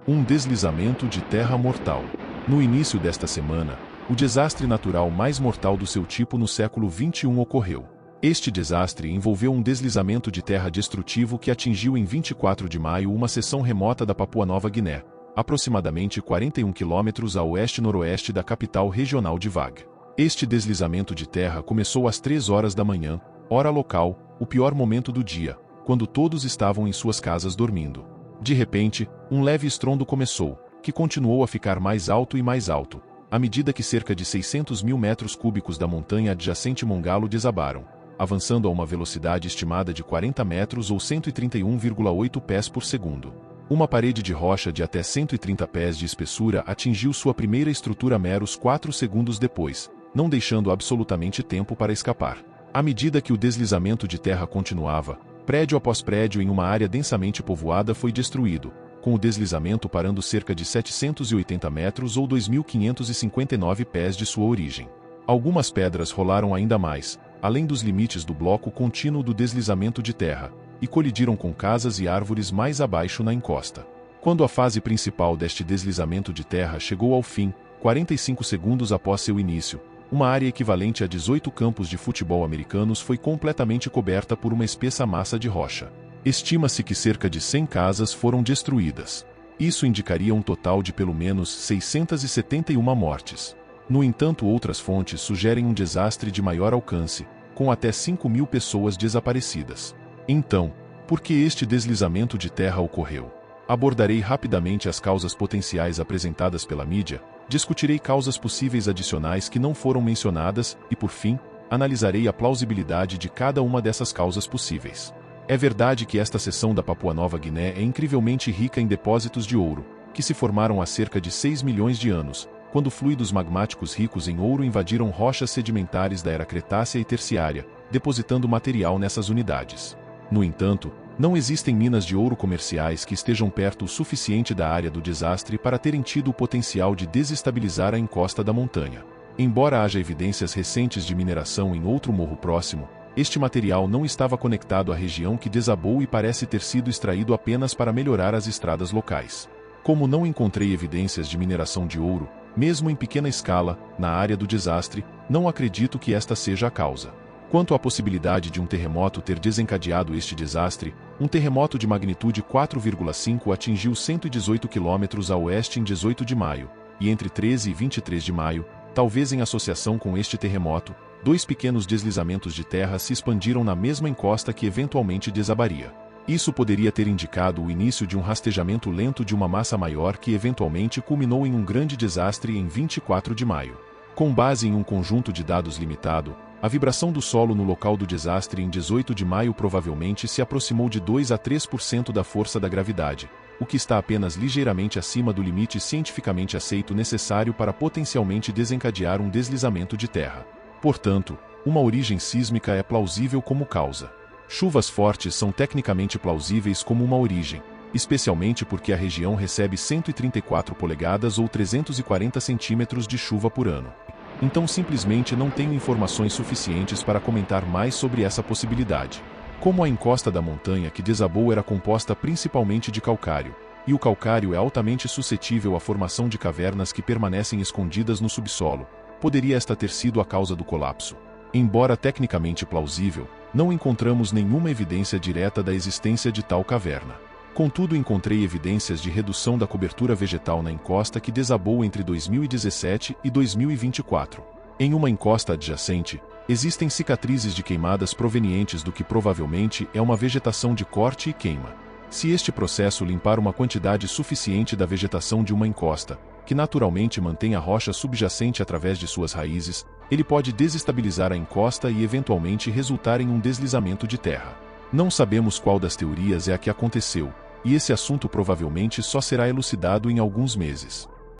Um deslizamento de terra mortal. No início desta semana, o desastre natural mais mortal do seu tipo no século XXI ocorreu. Este desastre envolveu um deslizamento de terra destrutivo que atingiu em 24 de maio uma seção remota da Papua Nova Guiné, aproximadamente 41 quilômetros a oeste-noroeste da capital regional de Vag. Este deslizamento de terra começou às 3 horas da manhã, hora local, o pior momento do dia, quando todos estavam em suas casas dormindo. De repente, um leve estrondo começou, que continuou a ficar mais alto e mais alto, à medida que cerca de 600 mil metros cúbicos da montanha adjacente Mongalo desabaram, avançando a uma velocidade estimada de 40 metros ou 131,8 pés por segundo. Uma parede de rocha de até 130 pés de espessura atingiu sua primeira estrutura meros 4 segundos depois, não deixando absolutamente tempo para escapar. À medida que o deslizamento de terra continuava, prédio após prédio em uma área densamente povoada foi destruído, com o deslizamento parando cerca de 780 metros ou 2.559 pés de sua origem. Algumas pedras rolaram ainda mais, além dos limites do bloco contínuo do deslizamento de terra, e colidiram com casas e árvores mais abaixo na encosta. Quando a fase principal deste deslizamento de terra chegou ao fim, 45 segundos após seu início, uma área equivalente a 18 campos de futebol americanos foi completamente coberta por uma espessa massa de rocha. Estima-se que cerca de 100 casas foram destruídas. Isso indicaria um total de pelo menos 671 mortes. No entanto, outras fontes sugerem um desastre de maior alcance, com até 5.000 pessoas desaparecidas. Então, por que este deslizamento de terra ocorreu? Abordarei rapidamente as causas potenciais apresentadas pela mídia, discutirei causas possíveis adicionais que não foram mencionadas e, por fim, analisarei a plausibilidade de cada uma dessas causas possíveis. É verdade que esta seção da Papua Nova Guiné é incrivelmente rica em depósitos de ouro, que se formaram há cerca de 6 milhões de anos, quando fluidos magmáticos ricos em ouro invadiram rochas sedimentares da era Cretácea e Terciária, depositando material nessas unidades. No entanto, não existem minas de ouro comerciais que estejam perto o suficiente da área do desastre para terem tido o potencial de desestabilizar a encosta da montanha. Embora haja evidências recentes de mineração em outro morro próximo, este material não estava conectado à região que desabou e parece ter sido extraído apenas para melhorar as estradas locais. Como não encontrei evidências de mineração de ouro, mesmo em pequena escala, na área do desastre, não acredito que esta seja a causa. Quanto à possibilidade de um terremoto ter desencadeado este desastre, um terremoto de magnitude 4,5 atingiu 118 km a oeste em 18 de maio, e entre 13 e 23 de maio, talvez em associação com este terremoto, 2 pequenos deslizamentos de terra se expandiram na mesma encosta que eventualmente desabaria. Isso poderia ter indicado o início de um rastejamento lento de uma massa maior que eventualmente culminou em um grande desastre em 24 de maio. Com base em um conjunto de dados limitado, a vibração do solo no local do desastre em 18 de maio provavelmente se aproximou de 2 a 3% da força da gravidade, o que está apenas ligeiramente acima do limite cientificamente aceito necessário para potencialmente desencadear um deslizamento de terra. Portanto, uma origem sísmica é plausível como causa. Chuvas fortes são tecnicamente plausíveis como uma origem, especialmente porque a região recebe 134 polegadas ou 340 centímetros de chuva por ano. Então simplesmente não tenho informações suficientes para comentar mais sobre essa possibilidade. Como a encosta da montanha que desabou era composta principalmente de calcário, e o calcário é altamente suscetível à formação de cavernas que permanecem escondidas no subsolo, poderia esta ter sido a causa do colapso. Embora tecnicamente plausível, não encontramos nenhuma evidência direta da existência de tal caverna. Contudo, encontrei evidências de redução da cobertura vegetal na encosta que desabou entre 2017 e 2024. Em uma encosta adjacente, existem cicatrizes de queimadas provenientes do que provavelmente é uma vegetação de corte e queima. Se este processo limpar uma quantidade suficiente da vegetação de uma encosta, que naturalmente mantém a rocha subjacente através de suas raízes, ele pode desestabilizar a encosta e eventualmente resultar em um deslizamento de terra. Não sabemos qual das teorias é a que aconteceu, e esse assunto provavelmente só será elucidado em alguns meses.